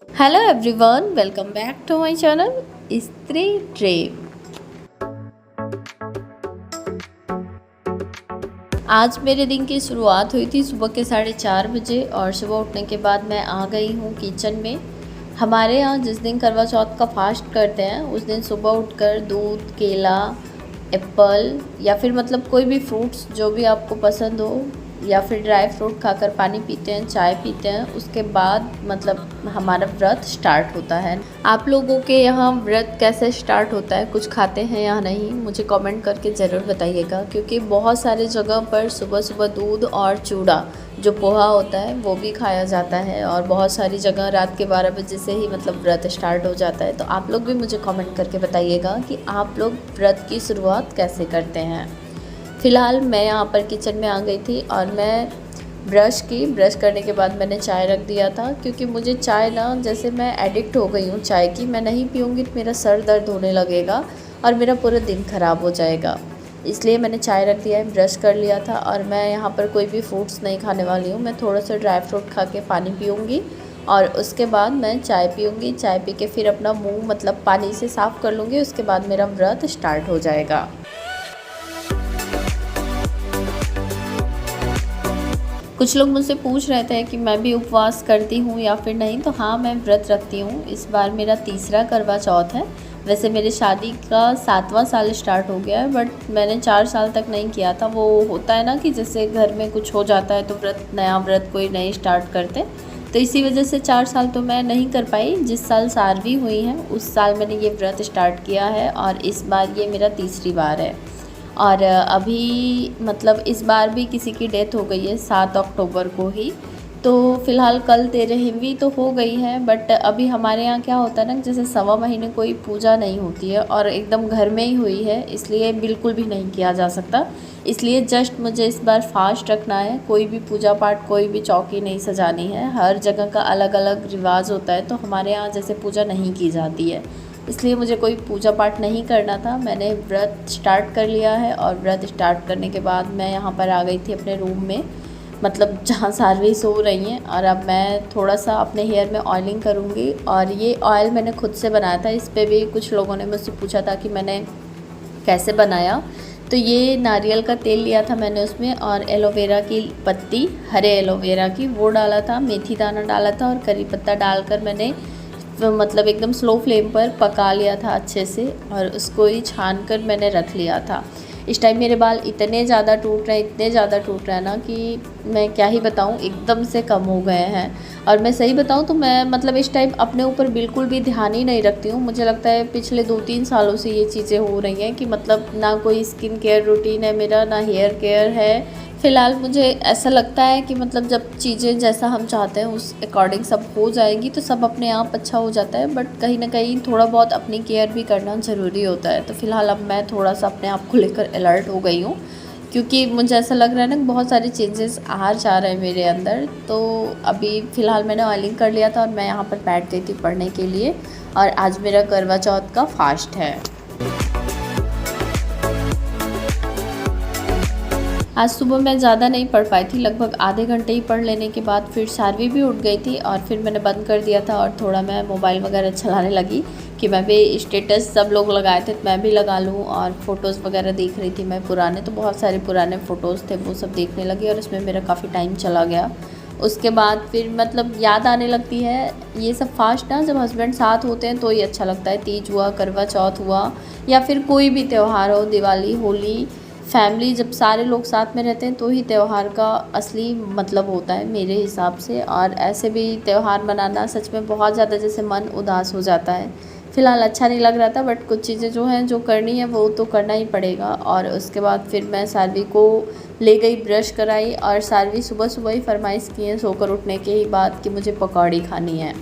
Hello everyone, welcome back to my channel स्त्री ट्रे। आज मेरे दिन की शुरुआत हुई थी सुबह के 4:30 बजे और सुबह उठने के बाद मैं आ गई हूँ किचन में। हमारे यहाँ जिस दिन करवा चौथ का फास्ट करते हैं उस दिन सुबह उठकर दूध, केला, एप्पल या फिर मतलब कोई भी फ्रूट्स जो भी आपको पसंद हो या फिर ड्राई फ्रूट खाकर पानी पीते हैं, चाय पीते हैं। उसके बाद मतलब हमारा व्रत स्टार्ट होता है। आप लोगों के यहाँ व्रत कैसे स्टार्ट होता है, कुछ खाते हैं या नहीं, मुझे कमेंट करके ज़रूर बताइएगा। क्योंकि बहुत सारे जगह पर सुबह सुबह दूध और चूड़ा जो पोहा होता है वो भी खाया जाता है और बहुत सारी जगह रात के 12 बजे से ही मतलब व्रत स्टार्ट हो जाता है। तो आप लोग भी मुझे कमेंट करके बताइएगा कि आप लोग व्रत की शुरुआत कैसे करते हैं। फ़िलहाल मैं यहाँ पर किचन में आ गई थी और मैं ब्रश करने के बाद मैंने चाय रख दिया था। क्योंकि मुझे चाय ना, जैसे मैं एडिक्ट हो गई हूँ चाय की, मैं नहीं पीऊँगी तो मेरा सर दर्द होने लगेगा और मेरा पूरा दिन ख़राब हो जाएगा। इसलिए मैंने चाय रख दिया है, ब्रश कर लिया था और मैं यहाँ पर कोई भी फ्रूट्स नहीं खाने वाली हूँ। मैं थोड़ा सा ड्राई फ्रूट खा के पानी पीऊँगी और उसके बाद मैं चाय पीऊँगी। चाय पी के फिर अपना मुँह मतलब पानी से साफ़ कर लूँगी। उसके बाद मेरा व्रत स्टार्ट हो जाएगा। कुछ लोग मुझसे पूछ रहे थे कि मैं भी उपवास करती हूँ या फिर नहीं। तो हाँ, मैं व्रत रखती हूँ। इस बार मेरा तीसरा करवा चौथ है। वैसे मेरी शादी का 7वां साल स्टार्ट हो गया है, बट मैंने 4 साल तक नहीं किया था। वो होता है ना कि जैसे घर में कुछ हो जाता है तो नया व्रत कोई नहीं स्टार्ट करते। तो इसी वजह से 4 साल तो मैं नहीं कर पाई। जिस साल सारवी हुई है उस साल मैंने ये व्रत स्टार्ट किया है और इस बार ये मेरा तीसरी बार है। और अभी मतलब इस बार भी किसी की डेथ हो गई है 7 अक्टूबर को ही। तो फ़िलहाल कल 13वीं तो हो गई है, बट अभी हमारे यहाँ क्या होता है ना, जैसे सवा महीने कोई पूजा नहीं होती है और एकदम घर में ही हुई है, इसलिए बिल्कुल भी नहीं किया जा सकता। इसलिए जस्ट मुझे इस बार फास्ट रखना है। कोई भी पूजा पाठ, कोई भी चौकी नहीं सजानी है। हर जगह का अलग अलग रिवाज होता है, तो हमारे यहाँ जैसे पूजा नहीं की जाती है, इसलिए मुझे कोई पूजा पाठ नहीं करना था। मैंने व्रत स्टार्ट कर लिया है और व्रत स्टार्ट करने के बाद मैं यहाँ पर आ गई थी अपने रूम में, मतलब जहाँ सारवी सो रही हैं। और अब मैं थोड़ा सा अपने हेयर में ऑयलिंग करूँगी और ये ऑयल मैंने खुद से बनाया था। इस पर भी कुछ लोगों ने मुझसे पूछा था कि मैंने कैसे बनाया। तो ये नारियल का तेल लिया था मैंने उसमें, और एलोवेरा की पत्ती, हरे एलोवेरा की, वो डाला था, मेथी दाना डाला था और करी पत्ता डालकर मैंने मतलब एकदम स्लो फ्लेम पर पका लिया था अच्छे से और उसको ही छान कर मैंने रख लिया था। इस टाइम मेरे बाल इतने ज़्यादा टूट रहे हैं, इतने ज़्यादा टूट रहे हैं ना कि मैं क्या ही बताऊँ, एकदम से कम हो गए हैं। और मैं सही बताऊँ तो मैं मतलब इस टाइम अपने ऊपर बिल्कुल भी ध्यान ही नहीं रखती हूँ। मुझे लगता है पिछले 2-3 सालों से ये चीज़ें हो रही हैं कि मतलब ना कोई स्किन केयर रूटीन है मेरा, ना हेयर केयर है। फ़िलहाल मुझे ऐसा लगता है कि मतलब जब चीज़ें जैसा हम चाहते हैं उस अकॉर्डिंग सब हो जाएगी तो सब अपने आप अच्छा हो जाता है। बट कहीं ना कहीं थोड़ा बहुत अपनी केयर भी करना ज़रूरी होता है। तो फ़िलहाल अब मैं थोड़ा सा अपने आप को लेकर अलर्ट हो गई हूँ, क्योंकि मुझे ऐसा लग रहा है ना कि बहुत सारे चेंजेस आ जा रहे हैं मेरे अंदर। तो अभी फ़िलहाल मैंने ऑयलिंग कर लिया था और मैं यहाँ पर बैठ गई थी पढ़ने के लिए। और आज मेरा करवा चौथ का फास्ट है। आज सुबह मैं ज़्यादा नहीं पढ़ पाई थी, लगभग आधे घंटे ही पढ़ लेने के बाद फिर सारवी भी उठ गई थी और फिर मैंने बंद कर दिया था और थोड़ा मैं मोबाइल वगैरह चलाने लगी कि मैं भी स्टेटस सब लोग लगाए थे तो मैं भी लगा लूँ। और फ़ोटोज़ वगैरह देख रही थी मैं पुराने, तो बहुत सारे पुराने फ़ोटोज़ थे वो सब देखने लगी और इसमें मेरा काफ़ी टाइम चला गया। उसके बाद फिर मतलब याद आने लगती है ये सब फास्ट ना, जब हस्बैंड साथ होते हैं तो ही अच्छा लगता है। तीज हुआ, करवा चौथ हुआ या फिर कोई भी त्यौहार हो, दिवाली, होली, फैमिली, जब सारे लोग साथ में रहते हैं तो ही त्यौहार का असली मतलब होता है मेरे हिसाब से। और ऐसे भी त्यौहार मनाना सच में बहुत ज़्यादा जैसे मन उदास हो जाता है। फ़िलहाल अच्छा नहीं लग रहा था, बट कुछ चीज़ें जो हैं जो करनी है वो तो करना ही पड़ेगा। और उसके बाद फिर मैं सारवी को ले गई, ब्रश कराई और सारवी सुबह सुबह ही फरमाइश की है सोकर उठने के ही बाद कि मुझे पकौड़ी खानी है।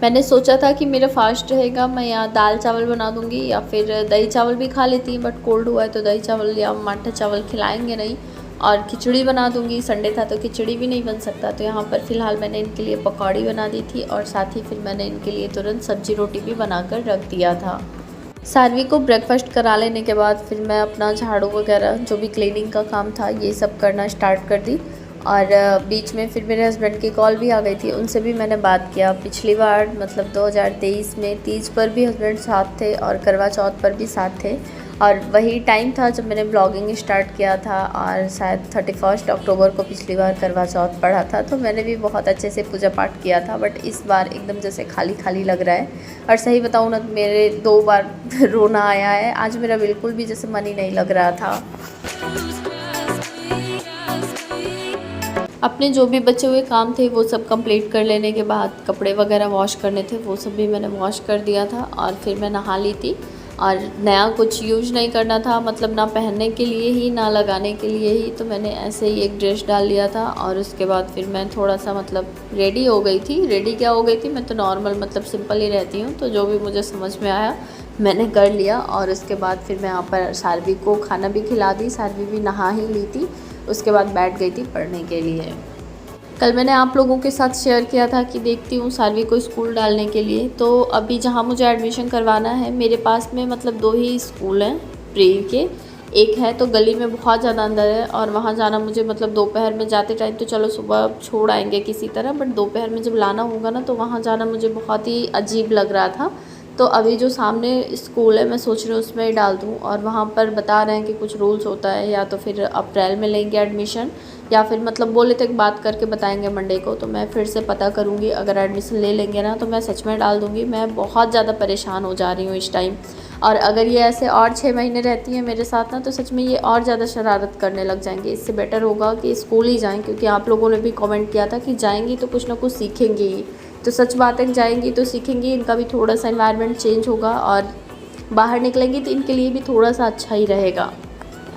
मैंने सोचा था कि मेरा फास्ट रहेगा, मैं यहाँ दाल चावल बना दूँगी या फिर दही चावल भी खा लेती, बट कोल्ड हुआ है तो दही चावल या माठा चावल खिलाएंगे नहीं। और खिचड़ी बना दूँगी, संडे था तो खिचड़ी भी नहीं बन सकता। तो यहाँ पर फ़िलहाल मैंने इनके लिए पकौड़ी बना दी थी और साथ ही फिर मैंने इनके लिए तुरंत सब्ज़ी रोटी भी बनाकर रख दिया था। सानवी को ब्रेकफास्ट करा लेने के बाद फिर मैं अपना झाड़ू वगैरह जो भी क्लीनिंग का काम था ये सब करना स्टार्ट कर दी। और बीच में फिर मेरे हस्बैंड की कॉल भी आ गई थी, उनसे भी मैंने बात किया। पिछली बार मतलब 2023 में तीज पर भी हस्बैंड साथ थे और करवा चौथ पर भी साथ थे, और वही टाइम था जब मैंने ब्लॉगिंग स्टार्ट किया था। और शायद 31 अक्टूबर को पिछली बार करवा चौथ पड़ा था, तो मैंने भी बहुत अच्छे से पूजा पाठ किया था। बट इस बार एकदम जैसे खाली खाली लग रहा है। और सही बताऊँ ना, मेरे 2 बार रोना आया है। आज मेरा बिल्कुल भी जैसे मन ही नहीं लग रहा था। अपने जो भी बचे हुए काम थे वो सब कंप्लीट कर लेने के बाद कपड़े वगैरह वॉश करने थे, वो सब भी मैंने वॉश कर दिया था। और फिर मैं नहा ली थी। और नया कुछ यूज नहीं करना था, मतलब ना पहनने के लिए ही ना लगाने के लिए ही, तो मैंने ऐसे ही एक ड्रेस डाल लिया था। और उसके बाद फिर मैं थोड़ा सा मतलब रेडी हो गई थी। रेडी क्या हो गई थी, मैं तो नॉर्मल मतलब सिंपल ही रहती हूँ, तो जो भी मुझे समझ में आया मैंने कर लिया। और उसके बाद फिर मैं यहाँ पर सारवी को खाना भी खिला दी। सारवी भी नहा ही ली थी, उसके बाद बैठ गई थी पढ़ने के लिए। कल मैंने आप लोगों के साथ शेयर किया था कि देखती हूँ सारवी को स्कूल डालने के लिए। तो अभी जहाँ मुझे एडमिशन करवाना है, मेरे पास में मतलब 2 ही स्कूल हैं प्री के। एक है तो गली में बहुत ज़्यादा अंदर है, और वहाँ जाना मुझे मतलब दोपहर में जाते टाइम तो चलो सुबह छोड़ आएंगे किसी तरह, बट दोपहर में जब लाना होगा ना तो वहाँ जाना मुझे बहुत ही अजीब लग रहा था। तो अभी जो सामने स्कूल है मैं सोच रही हूँ उसमें ही डाल दूँ। और वहाँ पर बता रहे हैं कि कुछ रूल्स होता है, या तो फिर अप्रैल में लेंगे एडमिशन, या फिर मतलब बोले तो एक बात करके बताएंगे मंडे को। तो मैं फिर से पता करूँगी, अगर एडमिशन ले लेंगे ना तो मैं सच में डाल दूँगी। मैं बहुत ज़्यादा परेशान हो जा रही हूँ इस टाइम। और अगर ये ऐसे और 6 महीने रहती हैं मेरे साथ ना, तो सच में ये और ज़्यादा शरारत करने लग जाएंगे। इससे बेटर होगा कि स्कूल ही जाएँ, क्योंकि आप लोगों ने भी कमेंट किया था कि जाएंगी तो कुछ ना कुछ सीखेंगी ही। तो सच बात है, जाएंगी तो सीखेंगी, इनका भी थोड़ा सा एनवायरनमेंट चेंज होगा, और बाहर निकलेंगी तो इनके लिए भी थोड़ा सा अच्छा ही रहेगा।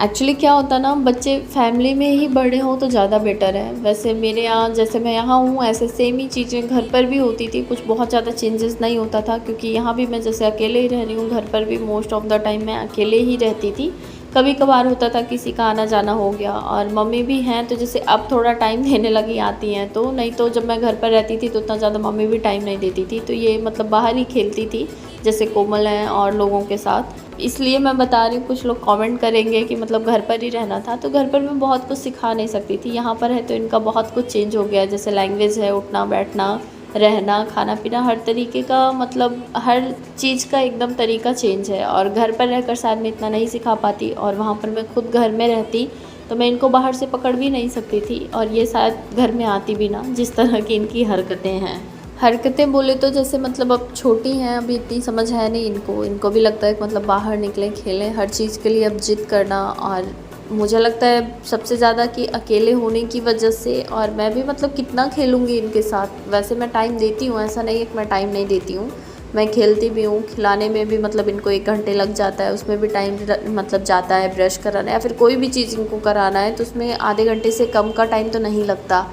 एक्चुअली क्या होता है ना, बच्चे फैमिली में ही बड़े हों तो ज़्यादा बेटर है। वैसे मेरे यहाँ जैसे मैं यहाँ हूँ ऐसे सेम ही चीज़ें घर पर भी होती थी, कुछ बहुत ज़्यादा चेंजेस नहीं होता था, क्योंकि यहाँ भी मैं जैसे अकेले ही रह रही हूँ। घर पर भी मोस्ट ऑफ़ द टाइम मैं अकेले ही रहती थी। कभी कभार होता था किसी का आना जाना हो गया, और मम्मी भी हैं तो जैसे अब थोड़ा टाइम देने लगी आती हैं तो, नहीं तो जब मैं घर पर रहती थी तो उतना ज़्यादा मम्मी भी टाइम नहीं देती थी। तो ये मतलब बाहर ही खेलती थी जैसे कोमल हैं और लोगों के साथ। इसलिए मैं बता रही हूँ, कुछ लोग कमेंट करेंगे कि मतलब घर पर ही रहना था, तो घर पर मैं बहुत कुछ सिखा नहीं सकती थी। यहाँ पर है तो इनका बहुत कुछ चेंज हो गया है, जैसे लैंग्वेज है, उठना बैठना, रहना, खाना पीना, हर तरीके का मतलब हर चीज़ का एकदम तरीका चेंज है। और घर पर रहकर शायद मैं इतना नहीं सिखा पाती, और वहाँ पर मैं खुद घर में रहती तो मैं इनको बाहर से पकड़ भी नहीं सकती थी, और ये शायद घर में आती भी ना, जिस तरह की इनकी हरकतें हैं। हरकतें बोले तो जैसे मतलब अब छोटी हैं, अभी इतनी समझ है नहीं इनको भी लगता है कि मतलब बाहर निकलें, खेलें, हर चीज़ के लिए अब जिद करना। और मुझे लगता है सबसे ज़्यादा कि अकेले होने की वजह से, और मैं भी मतलब कितना खेलूँगी इनके साथ। वैसे मैं टाइम देती हूँ, ऐसा नहीं है कि मैं टाइम नहीं देती हूँ, मैं खेलती भी हूँ। खिलाने में भी मतलब इनको 1 घंटे लग जाता है, उसमें भी टाइम मतलब जाता है। ब्रश कराना या फिर कोई भी चीज़ इनको कराना है तो उसमें आधे घंटे से कम का टाइम तो नहीं लगता।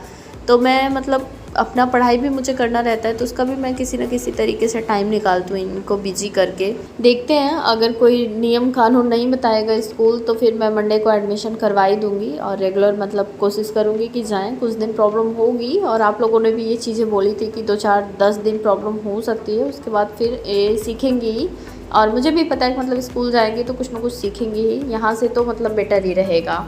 तो मैं मतलब अपना पढ़ाई भी मुझे करना रहता है, तो उसका भी मैं किसी न किसी तरीके से टाइम निकालती हूँ इनको बिजी करके। देखते हैं, अगर कोई नियम कानून नहीं बताएगा स्कूल तो फिर मैं मंडे को एडमिशन करवा ही दूँगी, और रेगुलर मतलब कोशिश करूँगी कि जाएँ। कुछ दिन प्रॉब्लम होगी, और आप लोगों ने भी ये चीज़ें बोली थी कि 2-4-10 दिन प्रॉब्लम हो सकती है, उसके बाद फिर सीखेंगी ही। और मुझे भी पता है कि मतलब स्कूल जाएंगे तो कुछ ना कुछ सीखेंगी ही, यहाँ से तो मतलब बेटर ही रहेगा।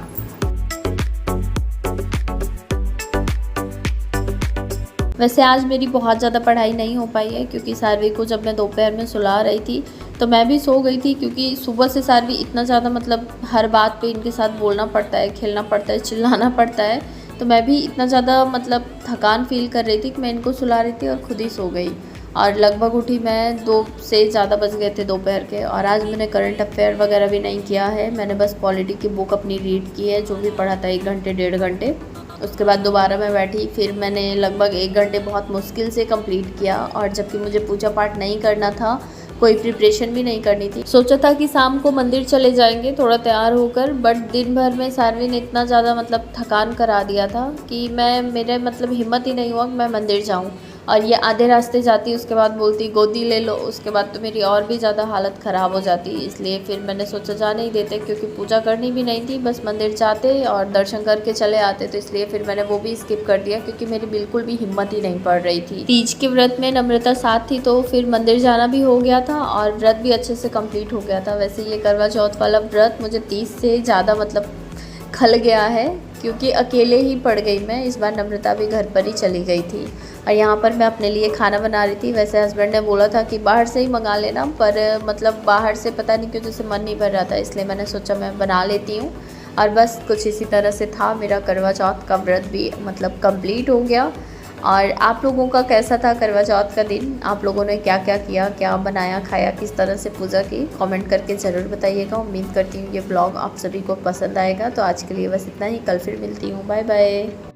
वैसे आज मेरी बहुत ज़्यादा पढ़ाई नहीं हो पाई है, क्योंकि सारवी को जब मैं दोपहर में सुला रही थी तो मैं भी सो गई थी, क्योंकि सुबह से सारवी इतना ज़्यादा मतलब हर बात पे इनके साथ बोलना पड़ता है, खेलना पड़ता है, चिल्लाना पड़ता है। तो मैं भी इतना ज़्यादा मतलब थकान फ़ील कर रही थी कि मैं इनको सुला रही थी और खुद ही सो गई। और लगभग उठी मैं 2 से ज़्यादा बज गए थे दोपहर के। और आज मैंने करंट अफेयर वगैरह भी नहीं किया है, मैंने बस पॉलिटी की बुक अपनी रीड की है, जो भी पढ़ा था 1 घंटे 1.5 घंटे। उसके बाद दोबारा मैं बैठी, फिर मैंने लगभग 1 घंटे बहुत मुश्किल से कंप्लीट किया। और जबकि मुझे पूजा पाठ नहीं करना था, कोई प्रिपरेशन भी नहीं करनी थी, सोचा था कि शाम को मंदिर चले जाएंगे थोड़ा तैयार होकर, बट दिन भर में सारवी ने इतना ज़्यादा मतलब थकान करा दिया था कि मेरे मतलब हिम्मत ही नहीं हुआ कि मैं मंदिर जाऊँ। और ये आधे रास्ते जाती, उसके बाद बोलती गोदी ले लो, उसके बाद तो मेरी और भी ज़्यादा हालत ख़राब हो जाती। इसलिए फिर मैंने सोचा जाने ही देते, क्योंकि पूजा करनी भी नहीं थी, बस मंदिर जाते और दर्शन करके चले आते। तो इसलिए फिर मैंने वो भी स्किप कर दिया, क्योंकि मेरी बिल्कुल भी हिम्मत ही नहीं पड़ रही थी। तीज के व्रत में नम्रता साथ थी, तो फिर मंदिर जाना भी हो गया था और व्रत भी अच्छे से कंप्लीट हो गया था। वैसे ये करवा चौथ वाला व्रत मुझे 30 से ज़्यादा मतलब खल गया है, क्योंकि अकेले ही पड़ गई मैं। इस बार नम्रता भी घर पर ही चली गई थी और यहाँ पर मैं अपने लिए खाना बना रही थी। वैसे हस्बैंड ने बोला था कि बाहर से ही मंगा लेना, पर मतलब बाहर से पता नहीं क्यों जैसे मन नहीं भर रहा था, इसलिए मैंने सोचा मैं बना लेती हूँ। और बस कुछ इसी तरह से था मेरा करवा चौथ का व्रत भी मतलब कंप्लीट हो गया। और आप लोगों का कैसा था करवा चौथ का दिन? आप लोगों ने क्या क्या किया, क्या बनाया खाया, किस तरह से पूजा की, कमेंट करके ज़रूर बताइएगा। उम्मीद करती हूँ ये ब्लॉग आप सभी को पसंद आएगा। तो आज के लिए बस इतना ही, कल फिर मिलती हूँ। Bye bye.